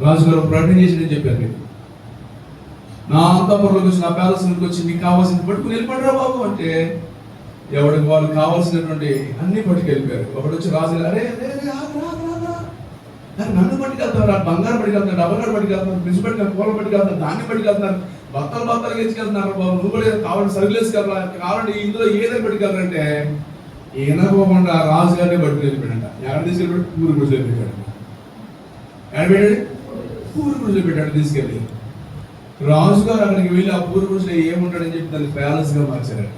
రాజుగారు ప్రకటన చేసి నేను చెప్పాను మీకు, నా అంతఃపురంలోకి వచ్చి నా ప్యాలెస్ నుండి వచ్చి మీకు కావాల్సింది పట్టుకుని వెళ్ళిపోయారా బాబు అంటే, ఎవరికి వాళ్ళు కావాల్సినటువంటి అన్ని పట్టుకెళ్ళిపోయారు. ఒకటి వచ్చి రాజు అరే నన్ను పట్టుకెళ్తున్నారు, బంగారం పట్టుకెళ్తున్నారు, డబ్బగారు పట్టుకెళ్తున్నారు, ఫ్రిడ్జ్ పట్టుకెళ్తున్నారు, కూల పట్టుకెళ్తున్నారు, ధాన్యం పట్టుకెళ్తున్నారు, బత్తలు వేసుకెళ్తున్నారు బాబు, నువ్వు కూడా కావాలంటే సరుకులు వేసుకెళ్ళాలి, కావాలంటే ఇందులో ఏదైనా పట్టుకెళ్తారంటే ఈయనపోకుండా రాజుగారినే పట్టుకుని వెళ్ళిపోయాడంట. ఎవరు తీసుకెళ్ళిపోయాడు? ఊరు గుడిలో పెట్టాడు. ఎక్కడ పెట్టాడు? ఊరు గుడిలో పెట్టాడు తీసుకెళ్ళి. రాజుగారు అక్కడికి వెళ్ళి ఆ ఊరు గుడిలో ఏముంటాడని చెప్పి దాన్ని ప్యాలెస్ గా మార్చారంట.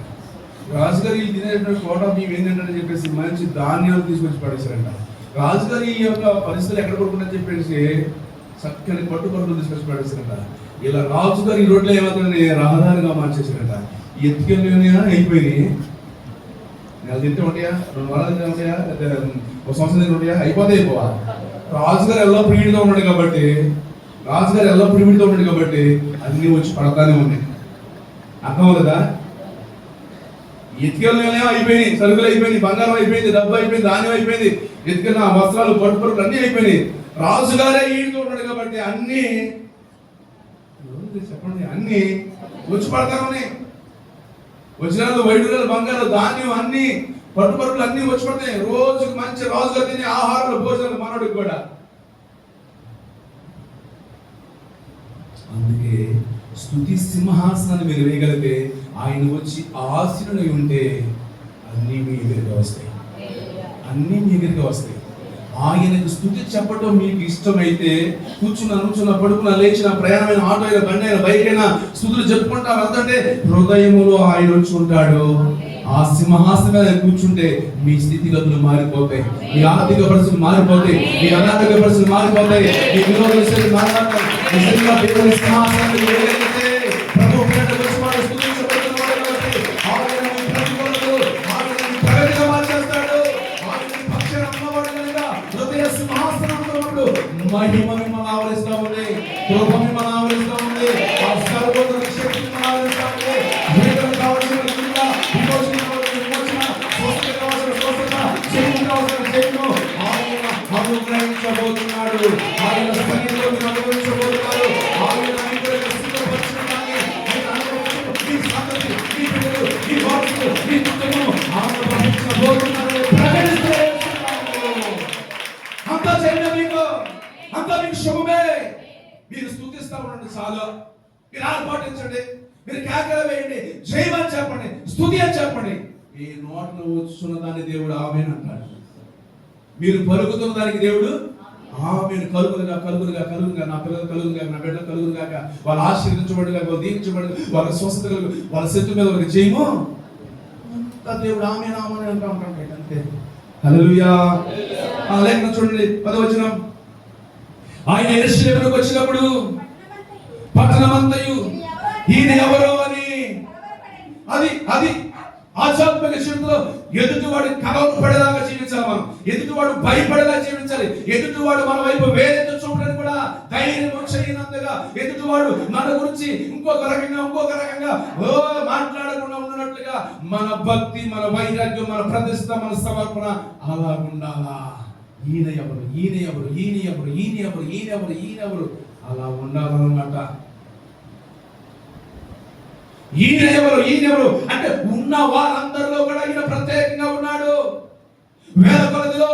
రాజుగారు ఈ తినేటువంటి కోట మేము ఏంటంటే చెప్పేసి మంచి ధాన్యాలు తీసుకొచ్చి పడేశారంట. రాజుగారు ఈ యొక్క పరిస్థితులు ఎక్కడ పడుకుంటని చెప్పేసి చక్కని పట్టుకొరలు తీసుకొచ్చి పడేశారంట. ఇలా రాజుగారు ఈ రోడ్లో ఏమవుతుందని రహదారిగా మార్చేసారంట. ఎత్తుకెళ్ళి అయిపోయినాయి, నెల తింటే ఉంటాయా, 2 వారాలు తింటే ఉంటాయా, ఒక సంవత్సరం తింటే ఉంటాయా, అయిపోవా. రాజుగారు ఎల్లప్పుడూ వీడితో ఉన్నాడు కాబట్టి, అన్ని వచ్చి పడతానే ఉన్నాయి. అర్థం కదా? ఎత్తుకెళ్ళిన అయిపోయినాయి, సరుకులు అయిపోయింది, బంగారం అయిపోయింది, డబ్బు అయిపోయింది, ధాన్యం అయిపోయింది, ఎత్తుకెళ్ళిన వస్త్రాలు పట్టుపరులు అన్నీ అయిపోయినాయి. రాజుగారే ఈడుతూ ఉన్నాడు కాబట్టి అన్ని చెప్పండి, అన్ని వచ్చి పడతానే ఉన్నాయి. వచ్చిన వైడూర్యాలు, బంగారం, ధాన్యం అన్ని పట్టుపరులు అన్ని వచ్చి పడతాయి. రోజుకి మంచి రాజుగారు తినే ఆహారాలు, భోజనాలు మనోడికి కూడా. అందుకే స్తుతి సింహాసనాన్ని మీరు వేయగలిగితే, ఆయన వచ్చి ఆశీనుడై ఉంటే అన్నీ మీ ఎదురుగా వస్తాయి, అన్నీ మీ ఎదురుగా వస్తాయి. ఆయనకు స్తుతి చెప్పడం మీకు ఇష్టమైతే కూర్చున్న పడుకున్న లేచిన ప్రయాణమైన ఆటో అయినా బండి అయినా బైక్ అయినా స్తుతులు చెప్పుకుంటారు. అంతంటే హృదయములో ఆయన వచ్చి ఉంటాడు. ఆ సింహాసనం మీద కూర్చుంటే మీ స్థితిగతులు మారిపోతాయి, మీ ఆర్థిక పరిస్థితులు మారిపోతాయి, మీ అనారోగ్య పరిస్థితులు మారిపోతాయి, మీ వినోద విషయాలు మారిపోతాయి. మహిమ మిమ్మల్ని ఆవరిస్తా ఉంది, కృప మిమ్మల్ని ఆవరిస్తా ఉంది, ఆ సర్వోన్నత శక్తి మిమ్మల్ని ఆవరిస్తా ఉంది. విడుదల కావాల్సిన విడుదల, విమోచన కావాల్సిన విమోచన, స్వస్థత కావాల్సిన స్వస్థత, జయము కావాల్సిన జయము ఆయన అనుగ్రహించబోతున్నాడు. ఆయన సన్నిధిలో మీరు అనుభవించబోతున్నారు. ఆయన మీకు సిద్ధపరచడానికి మీరు అనుభవించు మీ సంగతి, మీ బిడ్డలు, మీ వారసులు, మీ కుటుంబం అనుభవించబోతున్నారు. ప్రకటిస్తే అంతా చేయండి, అంతా మీకు శుభమే. మీరు స్తుతిస్తా ఉండండి చాలు. మీరు ఆర్పాటించండి, మీరు కేకలు వేయండి, జయమని చెప్పండి, స్తుతి అని చెప్పండి. మీ నోట్లో వచ్చున్న దాన్ని దేవుడు ఆమేన్ అంటాడు. మీరు పలుకుతున్న దానికి దేవుడు ఆమేన్, కలుగునుగా కలుగునుగా కలుగునుగా, నా పిల్లలు కలుగునుగా, నా బిడ్డలు కలుగునుగాక, వాళ్ళు ఆశీర్వదించబడుగా, వాళ్ళు దీవించబడు, వాళ్ళ స్వస్థత కలుగు, వాళ్ళ శత్రు మీద వాళ్ళకి జయము అంతా దేవుడు ఆమేన్ ఆమేన్ అంటా ఉంటాడు. అంతే. హల్లెలూయా. లేఖనం చూడండి 10వ వచనం. ఆయన యెరూషలేముకు వచ్చినప్పుడు పట్టణమంతయు ఈయన ఎవరో అని అది ఆధ్యాత్మిక జీవితంలో ఎదుటివాడు కలవను పడేలాగా జీవించాలి. మనం ఎదుటివాడు భయపడేలా జీవించాలి. ఎదుటివాడు మన వైపు వేరెత్తు చూడడానికి కూడా ధైర్యం చేయనంతగా, ఎదుటివాడు మన గురించి ఇంకొక రకంగా మాట్లాడకుండా ఉన్నట్లుగా మన భక్తి, మన వైరాగ్యం, మన ప్రతిష్ట, మన సమర్పణ అలా ఉండాలా. ఈయన ఎవరు అలా ఉండాలన్నమాట. ఈయన ఎవరు అంటే ఉన్న వారందరిలో కూడా ఈయన ప్రత్యేకంగా ఉన్నాడు. వేల కొలదిలో